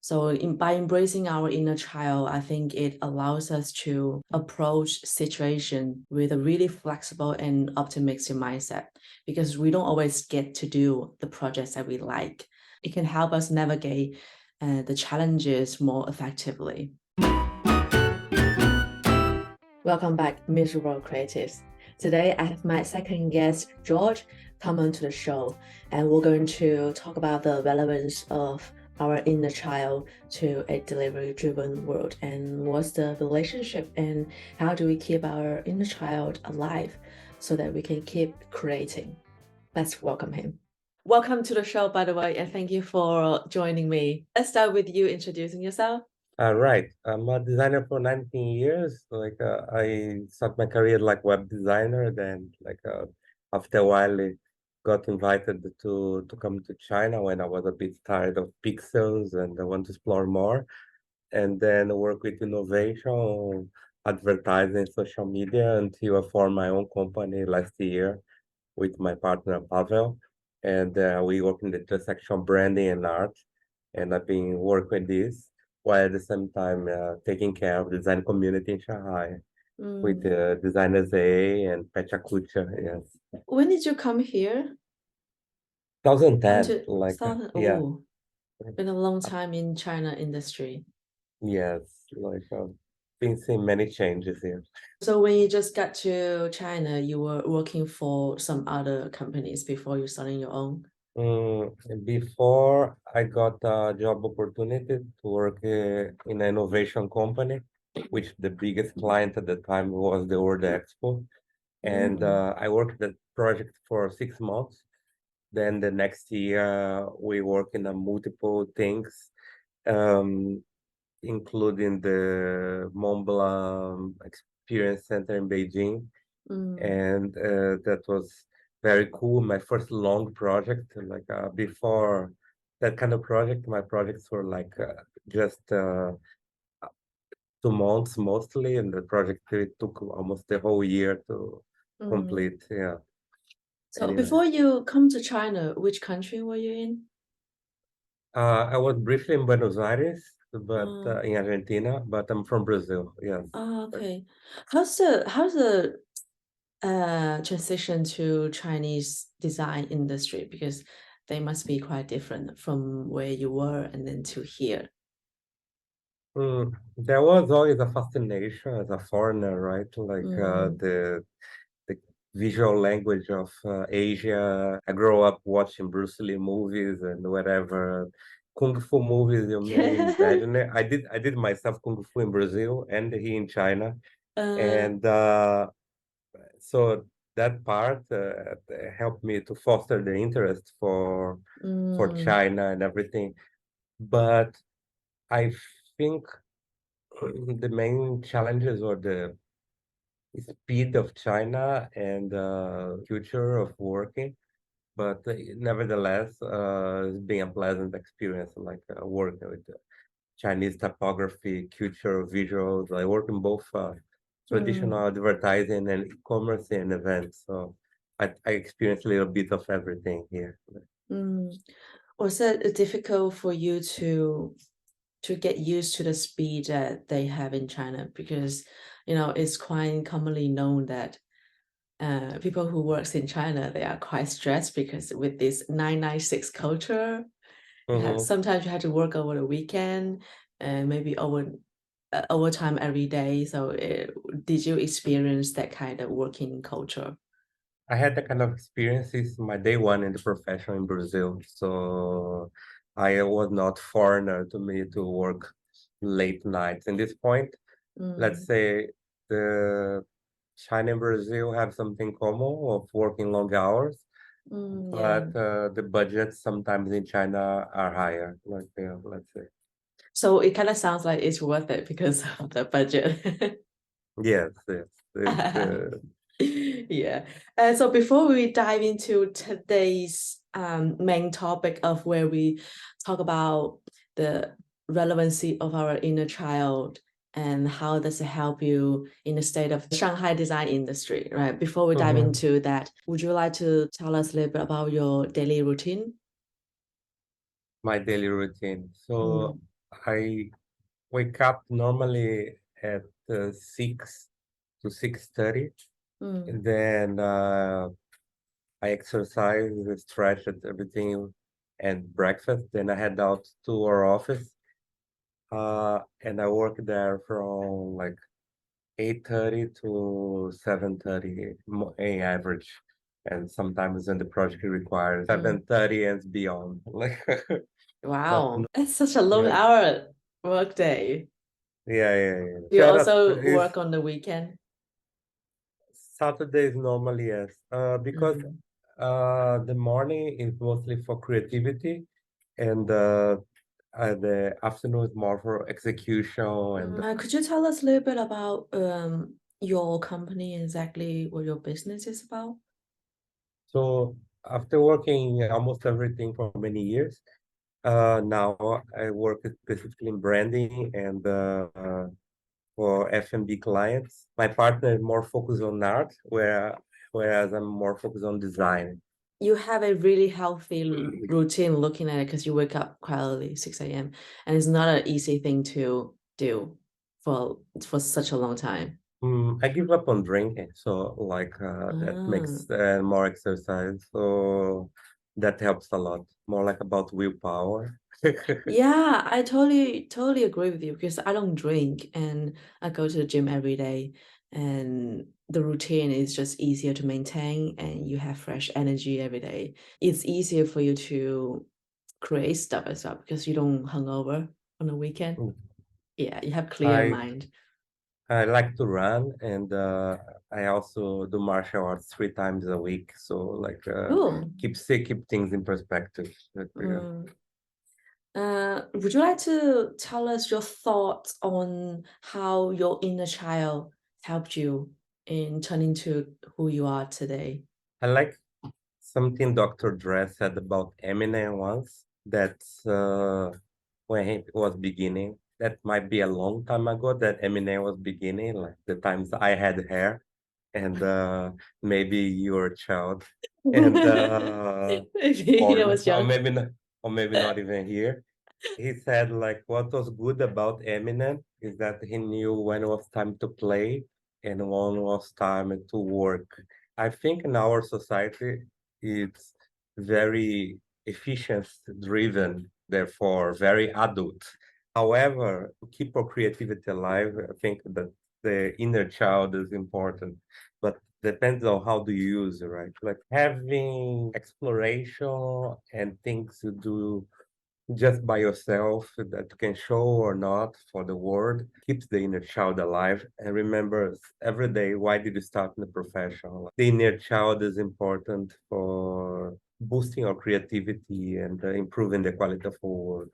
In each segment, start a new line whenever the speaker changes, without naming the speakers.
So by embracing our inner child, I think it allows us to approach situation with a really flexible and optimistic mindset, because we don't always get to do the projects that we like. It can help us navigate the challenges more effectively. Welcome back, miserable creatives. Today I have my second guest, George, come on to the show, and we're going to talk about the relevance of our inner child to a delivery-driven world, and what's the relationship, and how do we keep our inner child alive so that we can keep creating. Let's welcome him. Welcome to the show, by the way, and thank you for joining me. Let's start with you introducing yourself.
Right. I'm a designer for 19 years. I started my career like web designer. Then after a while, I got invited to come to China when I was a bit tired of pixels and I want to explore more. And then work with innovation, advertising, social media until I formed my own company last year with my partner Pavel. And we work in the intersection branding and art. And I've been working with this while at the same time taking care of the design community in Shanghai with designers A and Pecha Kucha. Yes.
When did you come here?
2010, yeah.
Oh, been a long time in China industry.
Yes, been seeing many changes here.
So when you just got to China, you were working for some other companies before you starting your own?
Before I got a job opportunity to work in an innovation company, which the biggest client at the time was the World Expo. And I worked that project for 6 months. Then the next year we work in multiple things, including the Mont Blanc Experience Center in Beijing. And that was very cool. My first long project, before that kind of project, my projects were just 2 months mostly, and the project it took almost the whole year to complete. Yeah.
So
Anyway.
before you come to China, which country were you in?
I was briefly in Buenos Aires, but in Argentina, but I'm from Brazil. Yes.
Oh, okay. How's the transition to Chinese design industry? Because they must be quite different from where you were and then to here.
There was always a fascination as a foreigner, right? The visual language of Asia. I grew up watching Bruce Lee movies and whatever kung fu movies you may imagine. I did myself kung fu in Brazil and here in China, and so that part helped me to foster the interest for China and everything. But I think the main challenges were the speed of China and future of working. But nevertheless, it's been a pleasant experience, working with Chinese typography, culture, visuals. I work in both traditional advertising and e-commerce and events. So I experienced a little bit of everything here.
Was it difficult for you to get used to the speed that they have in China? Because, you know, it's quite commonly known that people who works in China, they are quite stressed because with this 996 culture, sometimes you have to work over the weekend and maybe overtime every day. So did you experience that kind of working culture?
I had that kind of experiences my day one in the profession in Brazil. So I was not foreigner to me to work late nights. In this point, let's say the China and Brazil have something common of working long hours, but the budgets sometimes in China are higher, let's say.
So it kind of sounds like it's worth it because of the budget.
Yes, yes.
Yeah. So before we dive into today's main topic of where we talk about the relevancy of our inner child and how does it help you in the state of Shanghai design industry, right? Before we dive into that, would you like to tell us a little bit about your daily routine?
My daily routine. So I wake up normally at 6 to 6:30, and then I exercise, stretch, and everything, and breakfast. Then I head out to our office, and I work there from like 8:30 to 7:30 a average, and sometimes when the project requires 7:30 and beyond. Like, but
Wow, that's such a long
yeah,
hour work day.
yeah.
Do you
Shut up.
also work on the weekend?
Saturdays normally, yes. Because the morning is mostly for creativity, and the afternoon is more for execution. And
Could you tell us a little bit about your company, exactly what your business is about?
so after working almost everything for many years, now I work specifically in branding and for F&B clients. My partner is more focused on art, whereas I'm more focused on design.
You have a really healthy routine looking at it because you wake up quite early, 6 a.m. And it's not an easy thing to do for such a long time.
I give up on drinking, so like that makes more exercise. So that helps a lot. More like about willpower.
Yeah, I totally agree with you because I don't drink and I go to the gym every day and the routine is just easier to maintain and you have fresh energy every day. It's easier for you to create stuff as well because you don't hungover on the weekend. Yeah, you have clear
I
mind.
I like to run, and I also do martial arts 3 times a week. So like
Cool.
keep things in perspective. Yeah.
Mm. Would you like to tell us your thoughts on how your inner child helped you in turning to who you are today?
I like something Dr. Dre said about Eminem once. That when he was beginning, that might be a long time ago. That Eminem was beginning, like the times I had hair, and maybe you were a child, and
Maybe I was
or
young.
maybe not, or maybe not even here. He said like what was good about Eminem is that he knew when it was time to play and when was time to work. I think in our society it's very efficient driven, therefore very adult. However, to keep our creativity alive, I think that the inner child is important, but depends on how do you use it, right? Like having exploration and things to do just by yourself that you can show or not for the world keeps the inner child alive and remembers every day why did you start in the profession. The inner child is important for boosting our creativity and improving the quality of our work.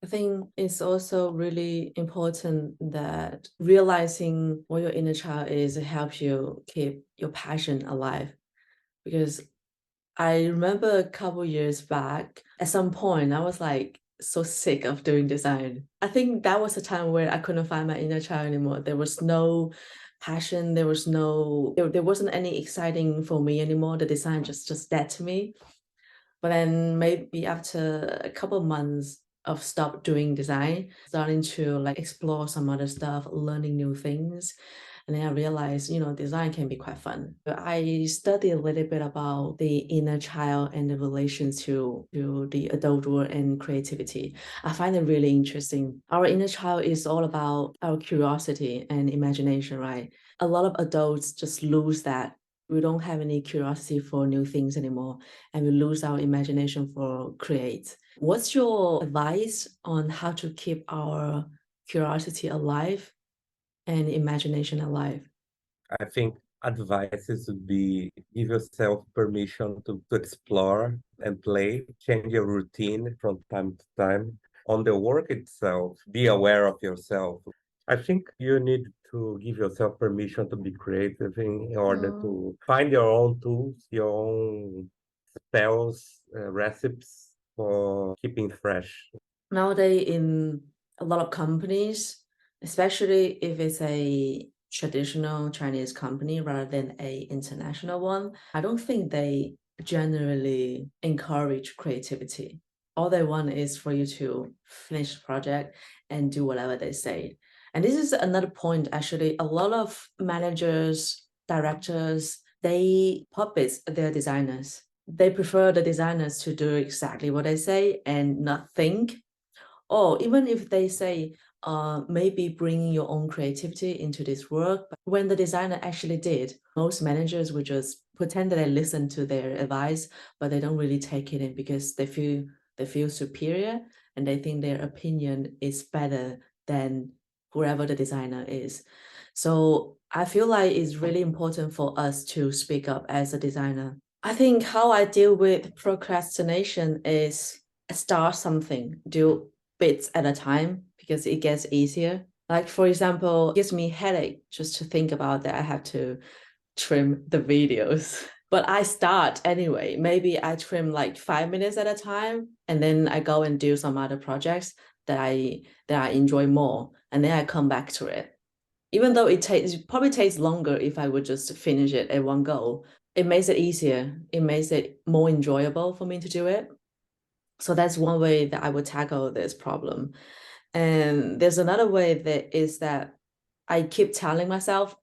I think it's also really important that realizing what your inner child is helps you keep your passion alive. Because I remember a couple years back, at some point, I was like so sick of doing design. I think that was a time where I couldn't find my inner child anymore. There was no passion. There wasn't any exciting for me anymore. The design just dead to me. But then maybe after a couple of months of stop doing design, starting to like explore some other stuff, learning new things. And then I realized, design can be quite fun. But I studied a little bit about the inner child and the relations to the adult world and creativity. I find it really interesting. Our inner child is all about our curiosity and imagination, right? A lot of adults just lose that. We don't have any curiosity for new things anymore and we lose our imagination for create. What's your advice on how to keep our curiosity alive and imagination alive?
I think advices would be give yourself permission to explore and play, change your routine from time to time. On the work itself, be aware of yourself. I think you need to give yourself permission to be creative in order to find your own tools, your own spells, recipes for keeping fresh.
Nowadays, in a lot of companies, especially if it's a traditional Chinese company rather than a international one, I don't think they generally encourage creativity. All they want is for you to finish the project and do whatever they say. And this is another point, actually. A lot of managers, directors, they puppets their designers. They prefer the designers to do exactly what they say and not think. Or even if they say, maybe bring your own creativity into this work. But when the designer actually did, most managers would just pretend that they listen to their advice, but they don't really take it in because they feel superior and they think their opinion is better than whoever the designer is. So I feel like it's really important for us to speak up as a designer. I think how I deal with procrastination is start something, do bits at a time because it gets easier. Like, for example, it gives me headache just to think about that I have to trim the videos. But I start anyway. Maybe I trim like 5 minutes at a time, and then I go and do some other projects that I enjoy more, and then I come back to it. Even though it probably takes longer if I would just finish it at one go, it makes it easier. It makes it more enjoyable for me to do it. So that's one way that I would tackle this problem. And there's another way that is that I keep telling myself,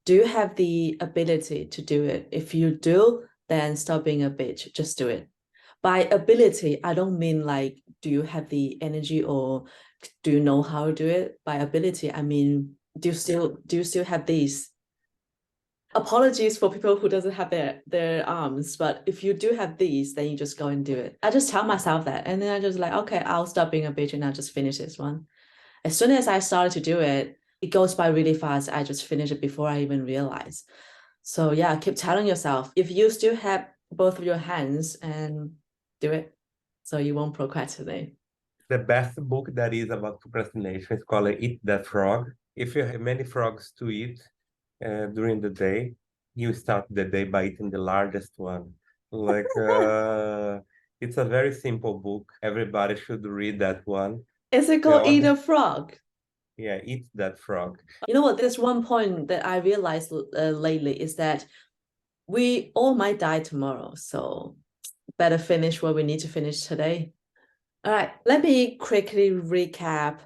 do you have the ability to do it? If you do, then stop being a bitch, just do it. By ability, I don't mean like, do you have the energy or do you know how to do it? By ability, I mean, do you still have these? Apologies for people who doesn't have their arms, but if you do have these, then you just go and do it. I just tell myself that, and then I just like, okay, I'll stop being a bitch and I'll just finish this one. As soon as I started to do it, it goes by really fast. I just finish it before I even realize. So yeah, keep telling yourself, if you still have both of your hands, and do it so you won't procrastinate.
The best book that is about procrastination is called Eat That Frog. If you have many frogs to eat during the day, you start the day by eating the largest one. Like, it's a very simple book. Everybody should read that one.
Is it called Eat a Frog?
Yeah, Eat That Frog.
You know what? There's one point that I realized lately is that we all might die tomorrow. So better finish what we need to finish today. All right, let me quickly recap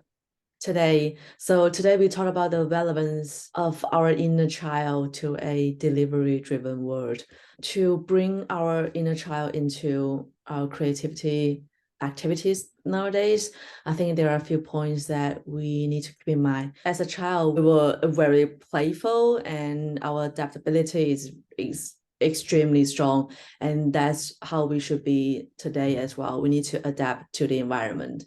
today. So today we talked about the relevance of our inner child to a delivery-driven world. To bring our inner child into our creativity activities nowadays, I think there are a few points that we need to keep in mind. As a child, we were very playful and our adaptability is extremely strong, and that's how we should be today as well. We need to adapt to the environment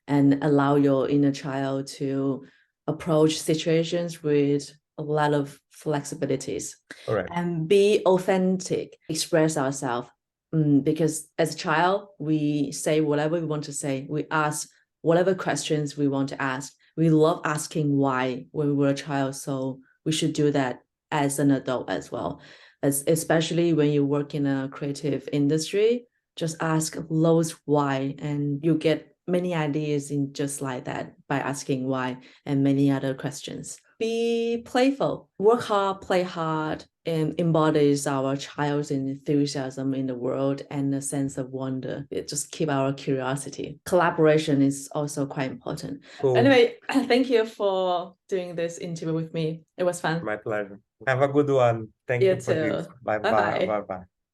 and allow your inner child to approach situations with a lot of flexibilities.
Correct.
And be authentic, express ourselves. Because as a child, we say whatever we want to say. We ask whatever questions we want to ask. We love asking why when we were a child, so we should do that as an adult as well. Especially when you work in a creative industry, just ask loads why, and you get many ideas in just like that by asking why and many other questions. Be playful, work hard, play hard, and embodies our child's enthusiasm in the world and a sense of wonder. It just keep our curiosity. Collaboration is also quite important.
Cool.
Anyway, thank you for doing this interview with me. It was fun.
My pleasure. Have a good one. Thank you for
too.
this. Bye
Bye-bye.
bye. Bye bye.